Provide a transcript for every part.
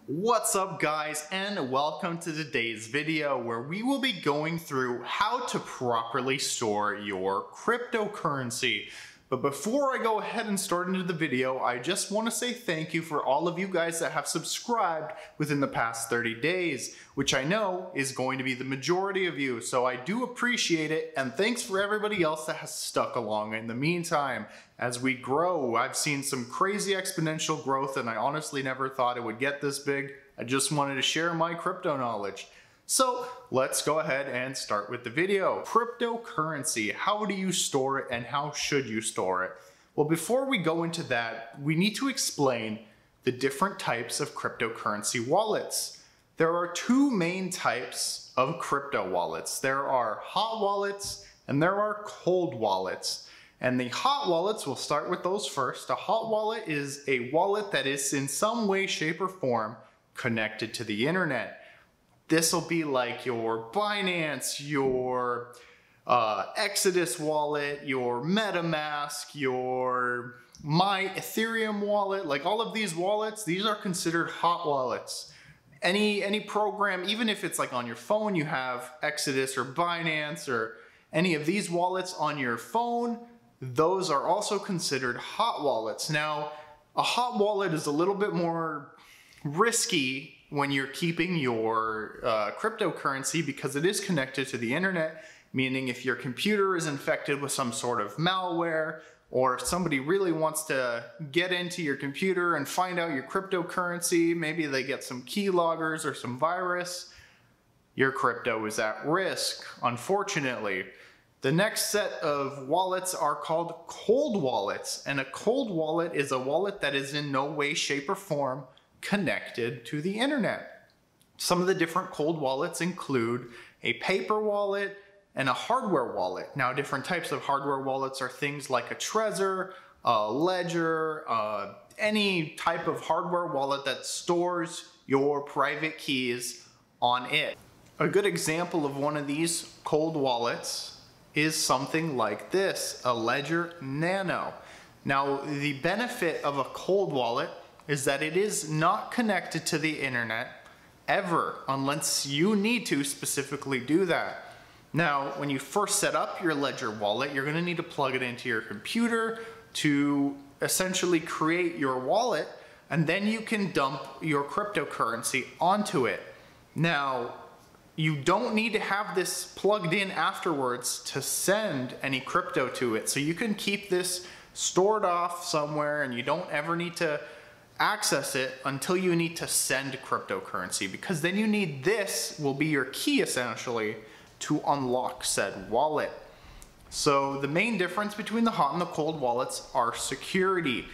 What's up guys, and welcome to today's video where we will be going through how to properly store your cryptocurrency. But before I go ahead and start into the video, I just want to say thank you for all of you guys that have subscribed within the past 30 days, which I know is going to be the majority of you. So I do appreciate it, and thanks for everybody else that has stuck along in the meantime. As we grow, I've seen some crazy exponential growth, and I honestly never thought it would get this big. I just wanted to share my crypto knowledge. So let's go ahead and start with the video. Cryptocurrency, how do you store it and how should you store it? Well, before we go into that, we need to explain the different types of cryptocurrency wallets. There are two main types of crypto wallets. There are hot wallets and there are cold wallets. And the hot wallets, we'll start with those first. A hot wallet is a wallet that is in some way, shape, or form connected to the internet. This will be like your Binance, your Exodus wallet, your MetaMask, your My Ethereum wallet. Like all of these wallets, these are considered hot wallets. Any program, even if it's like on your phone, you have Exodus or Binance or any of these wallets on your phone, those are also considered hot wallets. Now, a hot wallet is a little bit more risky when you're keeping your cryptocurrency because it is connected to the internet, meaning if your computer is infected with some sort of malware, or if somebody really wants to get into your computer and find out your cryptocurrency, maybe they get some keyloggers or some virus, your crypto is at risk, unfortunately. The next set of wallets are called cold wallets, and a cold wallet is a wallet that is in no way, shape, or form connected to the internet. Some of the different cold wallets include a paper wallet and a hardware wallet. Now, different types of hardware wallets are things like a Trezor, a Ledger, any type of hardware wallet that stores your private keys on it. A good example of one of these cold wallets is something like this, a Ledger Nano. Now, the benefit of a cold wallet is that it is not connected to the internet ever, unless you need to specifically do that. Now, when you first set up your Ledger wallet, you're going to need to plug it into your computer to essentially create your wallet, and then you can dump your cryptocurrency onto it. Now, you don't need to have this plugged in afterwards to send any crypto to it. So you can keep this stored off somewhere and you don't ever need to access it until you need to send cryptocurrency, because then you need this will be your key essentially to unlock said wallet. So the main difference between the hot and the cold wallets are security.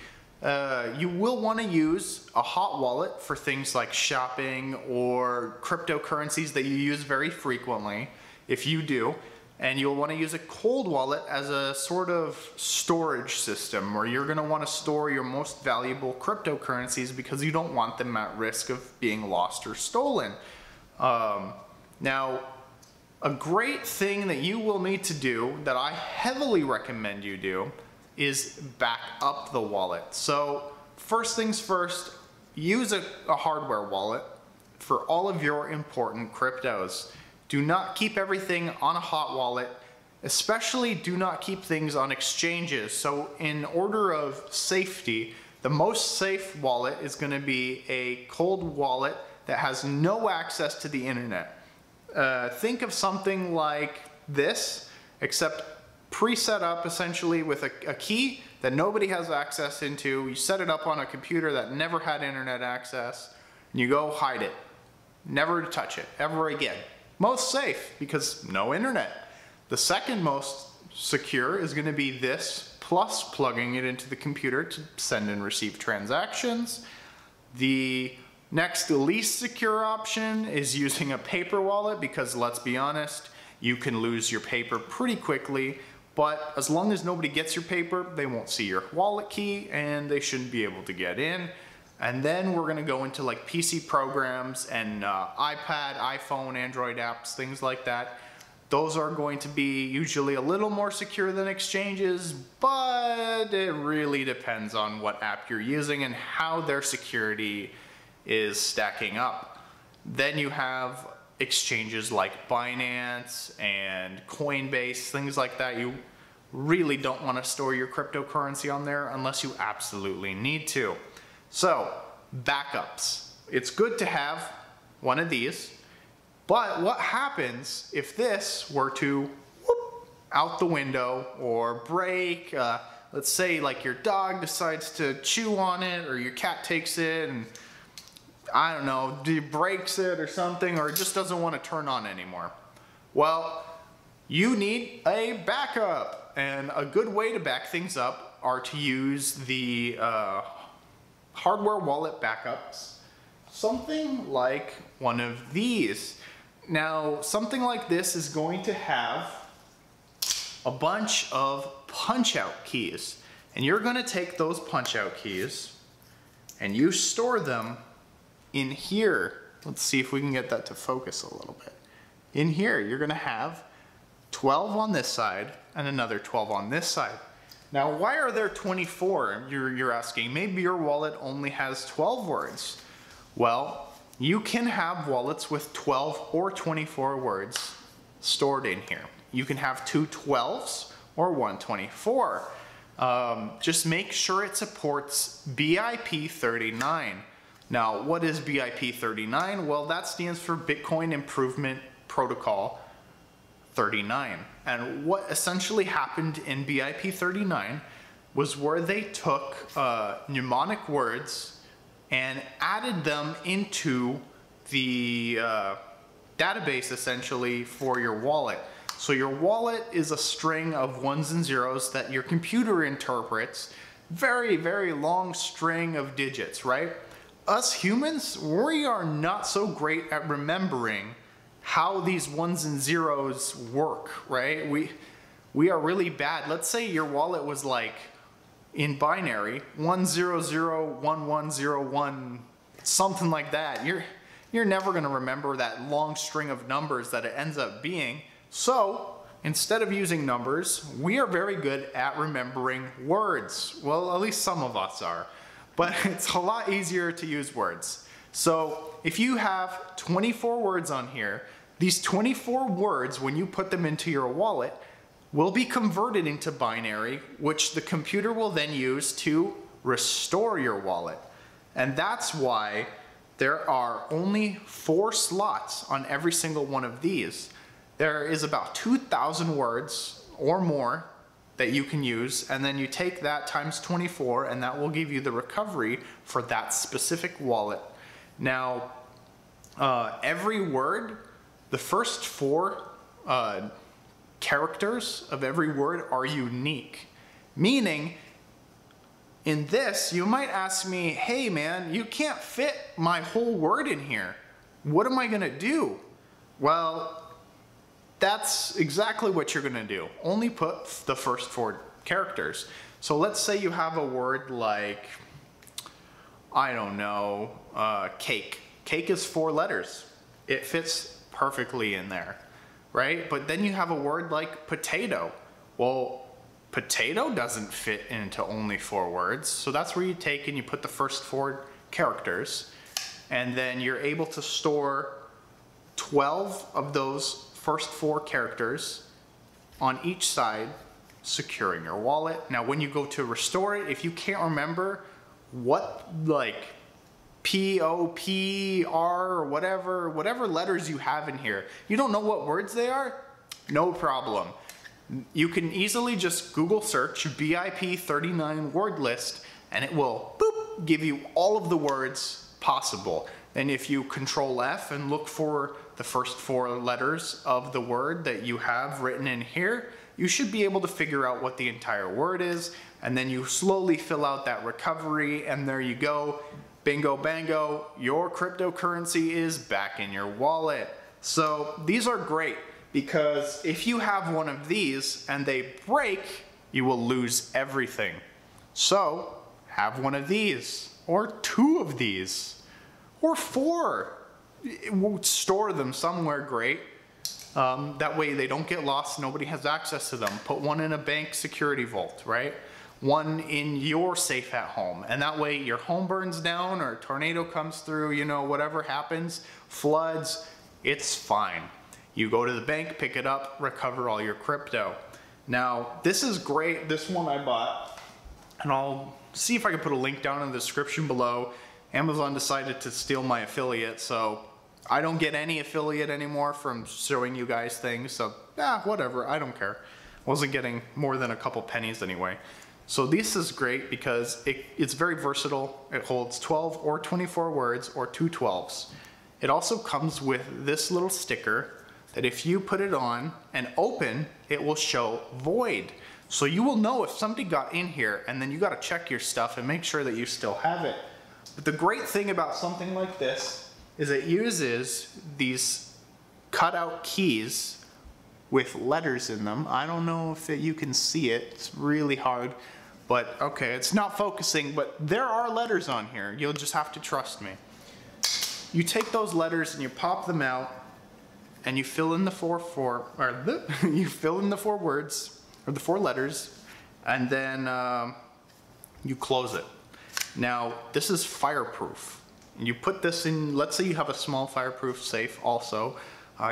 You will want to use a hot wallet for things like shopping or cryptocurrencies that you use very frequently, if you do. And you'll want to use a cold wallet as a sort of storage system where you're going to want to store your most valuable cryptocurrencies because you don't want them at risk of being lost or stolen. Now, a great thing that you will need to do that I heavily recommend you do is back up the wallet. So first things first, use a hardware wallet for all of your important cryptos. Do not keep everything on a hot wallet, especially do not keep things on exchanges. So in order of safety, the most safe wallet is going to be a cold wallet that has no access to the internet. Think of something like this, except pre-set up essentially with a key that nobody has access into. You set it up on a computer that never had internet access, and you go hide it. Never to touch it ever again. Most safe because no internet. The second most secure is going to be this plus plugging it into the computer to send and receive transactions. The next least secure option is using a paper wallet, because let's be honest, you can lose your paper pretty quickly, but as long as nobody gets your paper, they won't see your wallet key and they shouldn't be able to get in. And then we're going to go into like PC programs and iPad, iPhone, Android apps, things like that. Those are going to be usually a little more secure than exchanges, but it really depends on what app you're using and how their security is stacking up. Then you have exchanges like Binance and Coinbase, things like that. You really don't want to store your cryptocurrency on there unless you absolutely need to. So, backups. It's good to have one of these, but what happens if this were to whoop, out the window or break? Let's say like your dog decides to chew on it, or your cat takes it and I don't know, breaks it or something, or it just doesn't want to turn on anymore. Well, you need a backup, and a good way to back things up are to use the hardware wallet backups. Something like one of these. Now, something like this is going to have a bunch of punch-out keys, and you're going to take those punch-out keys and you store them in here. Let's see if we can get that to focus a little bit. In here, you're going to have 12 on this side and another 12 on this side. Now, why are there 24? You're asking. Maybe your wallet only has 12 words. Well, you can have wallets with 12 or 24 words stored in here. You can have two 12s or one 24. Just make sure it supports BIP 39. Now, what is BIP 39? Well, that stands for Bitcoin Improvement Protocol 39. And what essentially happened in BIP 39 was where they took mnemonic words and added them into the database essentially for your wallet. So your wallet is a string of ones and zeros that your computer interprets, very, very long string of digits, right? Us humans, we are not so great at remembering how these ones and zeros work, right? We are really bad. Let's say your wallet was like in binary 1001101, something like that. You're never going to remember that long string of numbers that it ends up being. So instead of using numbers, we are very good at remembering words. Well, at least some of us are. But it's a lot easier to use words. So if you have 24 words on here, these 24 words, when you put them into your wallet, will be converted into binary, which the computer will then use to restore your wallet. And that's why there are only 4 slots on every single one of these. There is about 2,000 words or more that you can use, and then you take that times 24, and that will give you the recovery for that specific wallet. Now, every word, the first 4 characters of every word are unique. Meaning, in this, you might ask me, hey man, you can't fit my whole word in here. What am I gonna do? Well, that's exactly what you're gonna do. Only put the first 4 characters. So let's say you have a word like, I don't know, cake. Cake is 4 letters. It fits perfectly in there, right? But then you have a word like potato. Well, potato doesn't fit into only 4 words. So that's where you take and you put the first 4 characters, and then you're able to store 12 of those first 4 characters on each side, securing your wallet. Now, when you go to restore it, if you can't remember what, like, P, O, P, R, or whatever letters you have in here, you don't know what words they are? No problem. You can easily just Google search BIP 39 word list, and it will, boop, give you all of the words possible. And if you Control F and look for the first 4 letters of the word that you have written in here, you should be able to figure out what the entire word is, and then you slowly fill out that recovery, and there you go. Bingo bango, your cryptocurrency is back in your wallet. So these are great, because if you have one of these and they break, you will lose everything. So have one of these, or 2 of these, or 4. Store them somewhere great. That way they don't get lost, nobody has access to them. Put one in a bank security vault, right? one in your safe at home. And that way your home burns down or a tornado comes through, you know, whatever happens, floods, it's fine. You go to the bank, pick it up, recover all your crypto. Now, this is great. This one I bought, and I'll see if I can put a link down in the description below. Amazon decided to steal my affiliate, so I don't get any affiliate anymore from showing you guys things, so whatever, I don't care. Wasn't getting more than a couple pennies anyway. So this is great because it's very versatile. It holds 12 or 24 words or 2 12s. It also comes with this little sticker that if you put it on and open, it will show void. So you will know if somebody got in here, and then you got to check your stuff and make sure that you still have it. But the great thing about something like this is it uses these cutout keys with letters in them. I don't know if you can see it. It's really hard. But okay, it's not focusing, but there are letters on here. You'll just have to trust me. You take those letters and you pop them out, and you fill in the you fill in the 4 words or the 4 letters, and then you close it. Now this is fireproof. You put this in. Let's say you have a small fireproof safe. Also,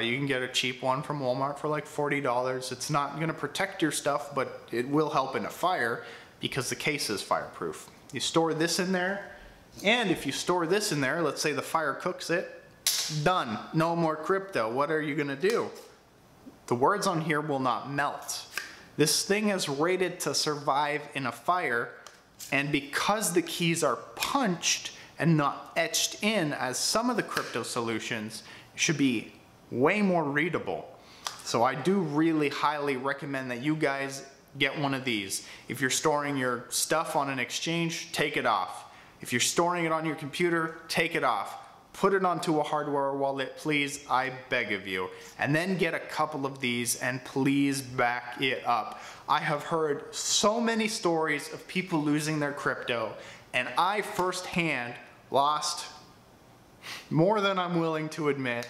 you can get a cheap one from Walmart for like $40. It's not going to protect your stuff, but it will help in a fire, because the case is fireproof. You store this in there, and if you store this in there, let's say the fire cooks it, done. No more crypto. What are you gonna do? The words on here will not melt. This thing is rated to survive in a fire, and because the keys are punched and not etched in as some of the crypto solutions, it should be way more readable. So I do really highly recommend that you guys get one of these. If you're storing your stuff on an exchange, take it off. If you're storing it on your computer, take it off. Put it onto a hardware wallet, please, I beg of you. And then get a couple of these and please back it up. I have heard so many stories of people losing their crypto, and I firsthand lost more than I'm willing to admit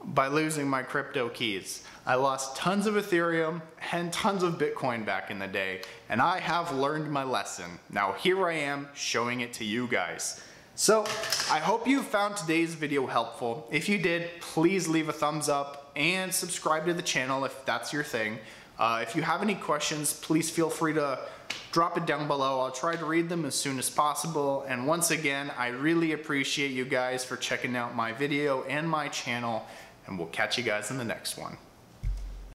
by losing my crypto keys. I lost tons of Ethereum and tons of Bitcoin back in the day, and I have learned my lesson. Now here I am showing it to you guys. So I hope you found today's video helpful. If you did, please leave a thumbs up and subscribe to the channel if that's your thing. If you have any questions, please feel free to drop it down below. I'll try to read them as soon as possible. And once again, I really appreciate you guys for checking out my video and my channel, and we'll catch you guys in the next one.